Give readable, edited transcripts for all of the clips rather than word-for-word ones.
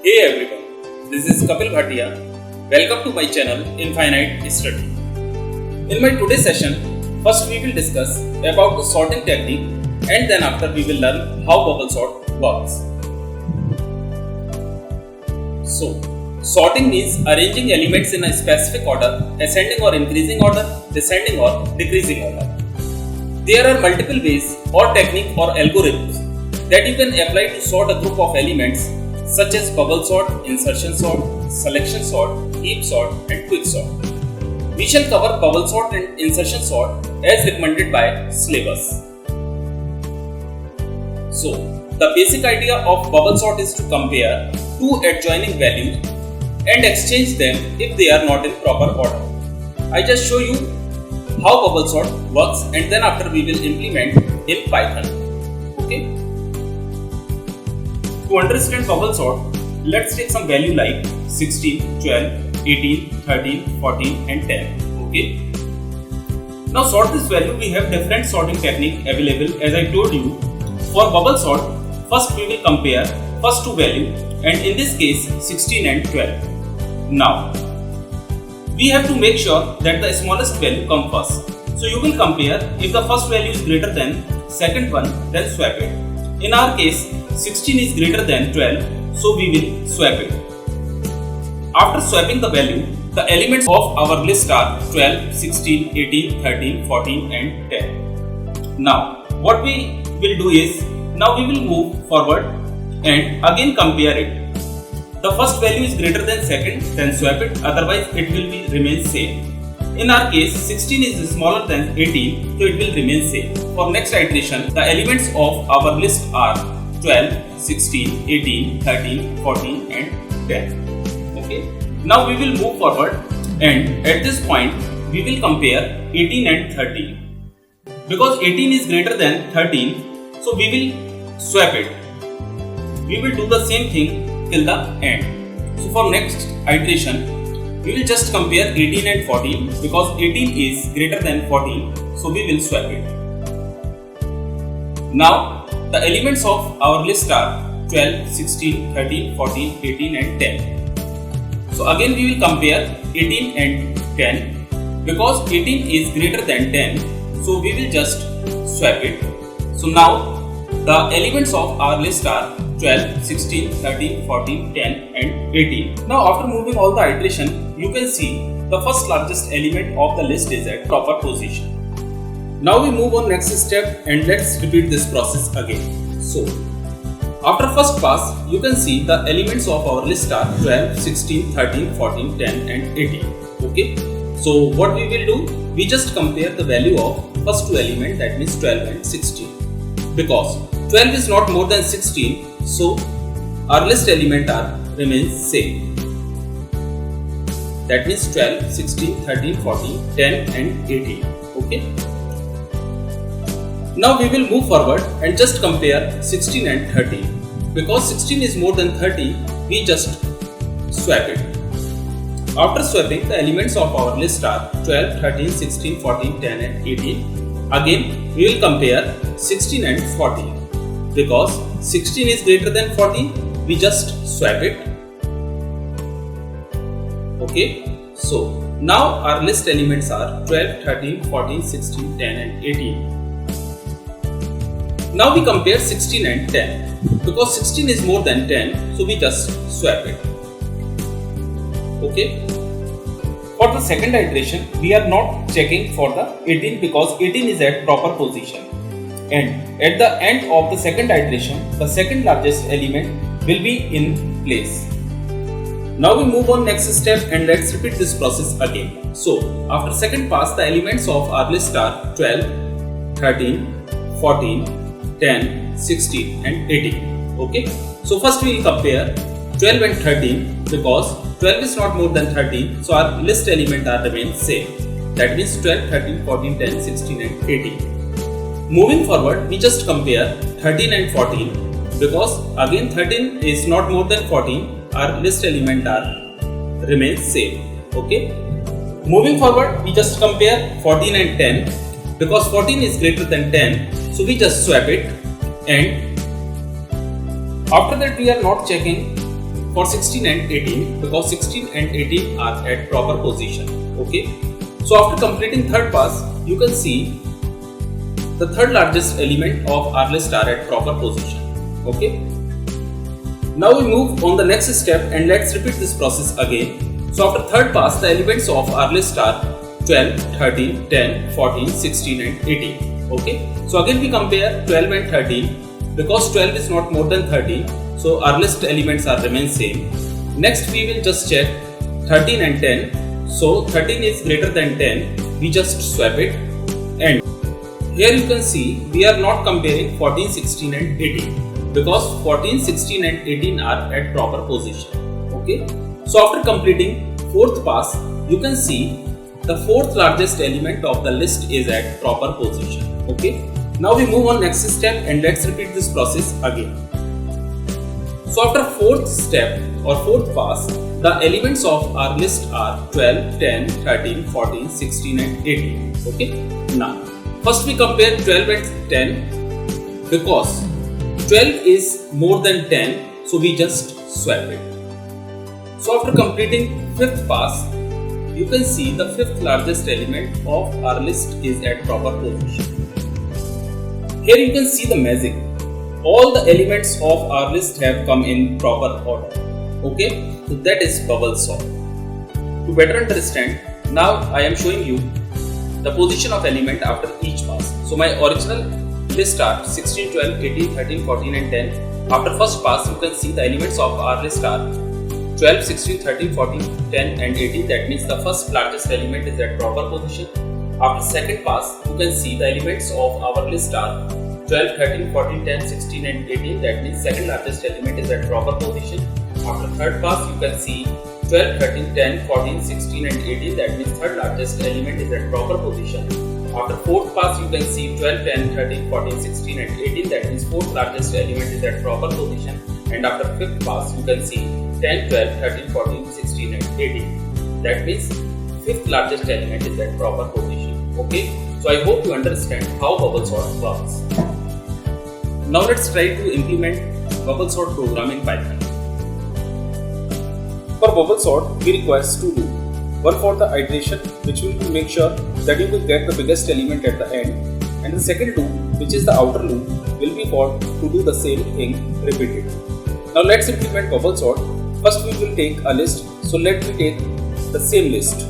Hey everyone, this is Kapil Bhatia. Welcome to my channel Infinite Study. In my today's session, first we will discuss about the sorting technique and then after we will learn how bubble sort works. So, sorting means arranging elements in a specific order, ascending or increasing order, descending or decreasing order. There are multiple ways or technique or algorithms that you can apply to sort a group of elements such as bubble sort, insertion sort, selection sort, heap sort and quick sort. We shall cover bubble sort and insertion sort as recommended by syllabus. So, the basic idea of bubble sort is to compare two adjoining values and exchange them if they are not in proper order. I just show you how bubble sort works and then after we will implement in Python. Okay. To understand bubble sort, let's take some value like 16, 12, 18, 13, 14 and 10. Okay. Now sort this value, we have different sorting technique available as I told you. For bubble sort, first we will compare first two values and in this case 16 and 12. Now, we have to make sure that the smallest value comes first. So you will compare if the first value is greater than second one, then swap it. In our case, 16 is greater than 12, so we will swap it. After swapping the value, the elements of our list are 12, 16, 18, 13, 14 and 10. Now, what we will do is, now we will move forward and again compare it. The first value is greater than second, then swap it, otherwise it will remain same. In our case, 16 is smaller than 18, so it will remain same. For next iteration, the elements of our list are 12, 16, 18, 13, 14 and 10. Okay. Now we will move forward and at this point, we will compare 18 and 13. Because 18 is greater than 13, so we will swap it. We will do the same thing till the end. So for next iteration, we will just compare 18 and 14 because 18 is greater than 14, so we will swap it. Now, the elements of our list are 12, 16, 13, 14, 18 and 10. So again we will compare 18 and 10 because 18 is greater than 10, so we will just swap it. So now the elements of our list are 12, 16, 13, 14, 10 and 18. Now after moving all the iteration, you can see the first largest element of the list is at proper position. Now we move on next step and let's repeat this process again. So, after first pass, you can see the elements of our list are 12, 16, 13, 14, 10 and 18. Okay. So what we will do? We just compare the value of first two elements, that means 12 and 16. Because 12 is not more than 16, so our list element remains same. That means 12, 16, 13, 14, 10 and 18. Okay. Now we will move forward and just compare 16 and 13. Because 16 is more than 30, we just swap it. After swapping, the elements of our list are 12, 13, 16, 14, 10 and 18. Again, we will compare 16 and 14. Because 16 is greater than 14, we just swap it. Okay, so now our list elements are 12, 13, 14, 16, 10 and 18. Now we compare 16 and 10. Because 16 is more than 10, so we just swap it. Okay. For the second iteration, we are not checking for the 18 because 18 is at proper position. And at the end of the second iteration, the second largest element will be in place. Now we move on next step and let's repeat this process again. So, after second pass, the elements of our list are 12, 13, 14, 10, 16 and 18. Okay. So first we will compare 12 and 13 because 12 is not more than 13, so our list element remain same. That means 12, 13, 14, 10, 16 and 18. Moving forward, we just compare 13 and 14 because again 13 is not more than 14, our list element remain same. Okay. Moving forward, we just compare 14 and 10 because 14 is greater than 10, so we just swap it. And after that we are not checking for 16 and 18 because 16 and 18 are at proper position. Okay. So after completing third pass, you can see the third largest element of our list are at proper position. Okay. Now we move on the next step and let's repeat this process again. So after third pass, the elements of our list are 12, 13, 10, 14, 16 and 18. Okay. So again we compare 12 and 13 because 12 is not more than 13. So our list elements are remain same. Next we will just check 13 and 10. So 13 is greater than 10. We just swap it. And here you can see we are not comparing 14, 16 and 18 because 14, 16 and 18 are at proper position. Okay. So after completing fourth pass, you can see the fourth largest element of the list is at proper position. Okay. Now we move on next step and let's repeat this process again. So after fourth step or fourth pass, the elements of our list are 12, 10, 13, 14, 16 and 18. Okay. Now first we compare 12 and 10 because 12 is more than 10, so we just swap it. So after completing fifth pass, you can see the fifth largest element of our list is at proper position. Here you can see the magic. All the elements of our list have come in proper order. Okay, so that is bubble sort. To better understand, now I am showing you the position of element after each pass. So my original list are 16, 12, 18, 13, 14 and 10. After first pass, you can see the elements of our list are 12, 16, 13, 14, 10 and 18. That means the first largest element is at proper position. After second pass, you can see the elements of our list are 12, 13, 14, 10, 16 and 18. That means second largest element is at proper position. After third pass, you can see 12, 13, 10, 14, 16 and 18. That means third largest element is at proper position. After fourth pass, you can see 12, 10, 13, 14, 16 and 18. That means fourth largest element is at proper position. And after fifth pass, you can see 10, 12, 13, 14, 16 and 18. That means fifth largest element is at proper position. Okay. So I hope you understand how bubble sort works. Now let's try to implement bubble sort program in Python. For bubble sort, we require two loops. One for the iteration, which will make sure that you will get the biggest element at the end, and the second loop, which is the outer loop, will be for to do the same thing repeated. Now let's implement bubble sort. First we will take a list. So let me take the same list.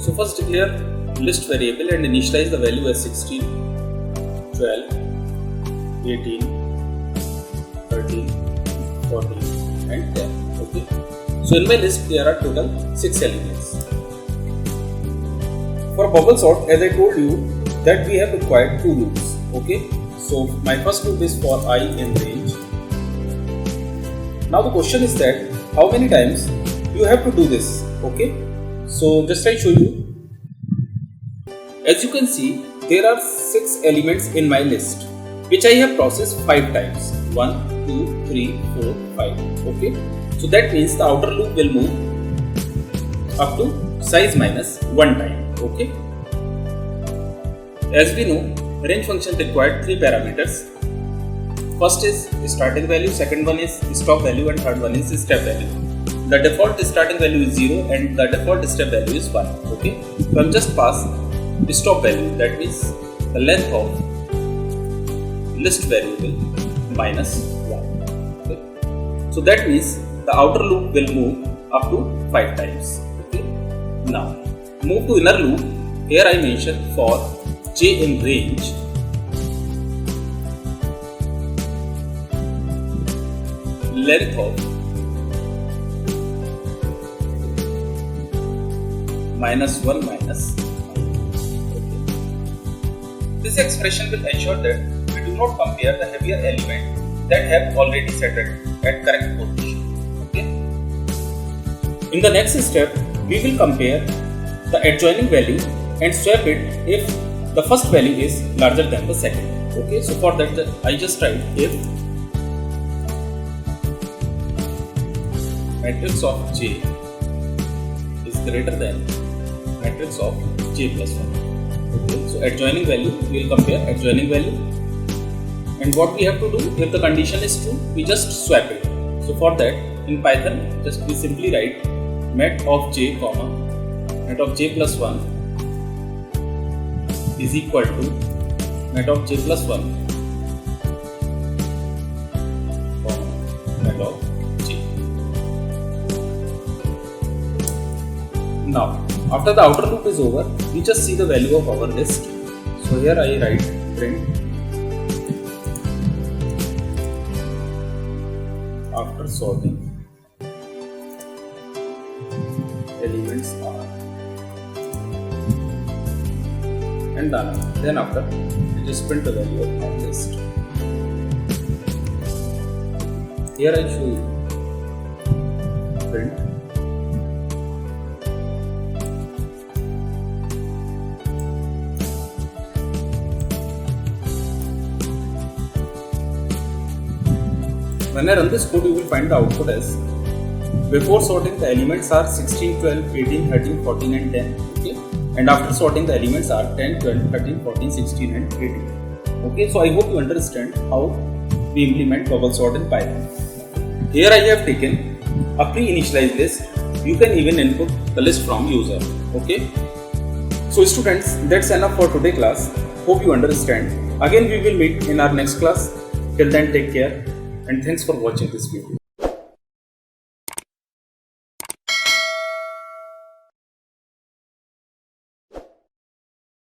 So first declare list variable and initialize the value as 16, 12, 18, 13, 14 and 10. Okay. So in my list there are total 6 elements. For bubble sort, as I told you that we have required 2 loops. Okay. So my first loop is for I in range. Now the question is that how many times you have to do this. Okay. So just I show you. As you can see, there are 6 elements in my list, which I have processed 5 times. 1, 2, 3, 4, 5. Okay. So that means the outer loop will move up to size minus 1 time. Okay. As we know, range function required 3 parameters. First is starting value, second one is stop value and third one is step value. The default starting value is 0 and the default step value is 1. Okay. So I'm just pass stop value, that means the length of list variable minus 1. Okay. So that means the outer loop will move up to 5 times. Okay. Now move to inner loop. Here I mentioned for j in range, length of minus 1 minus. This expression will ensure that we do not compare the heavier element that have already set at correct position. Okay. In the next step, we will compare the adjoining value and swap it if the first value is larger than the second. Okay. So for that, I just write if matrix of j is greater than matrix of j plus 1. Okay, so adjoining value, we will compare adjoining value, and what we have to do if the condition is true, we just swap it. So for that, in Python, just we simply write mat of j comma mat of j plus 1 is equal to mat of j plus 1 comma mat of j. Now, after the outer loop is over, we just see the value of our list. So here I write print after sorting elements are, and done. Then after we just print the value of our list. Here I show you print when I run this code, you will find the output as before sorting the elements are 16, 12, 18, 13, 14 and 10. Okay, and after sorting the elements are 10, 12, 13, 14, 16 and 18. Okay, so I hope you understand how we implement bubble sort in Python. Here I have taken a pre-initialized list. You can even input the list from user. Okay, so students, that's enough for today class. Hope you understand. Again we will meet in our next class. Till then, take care and thanks for watching this video.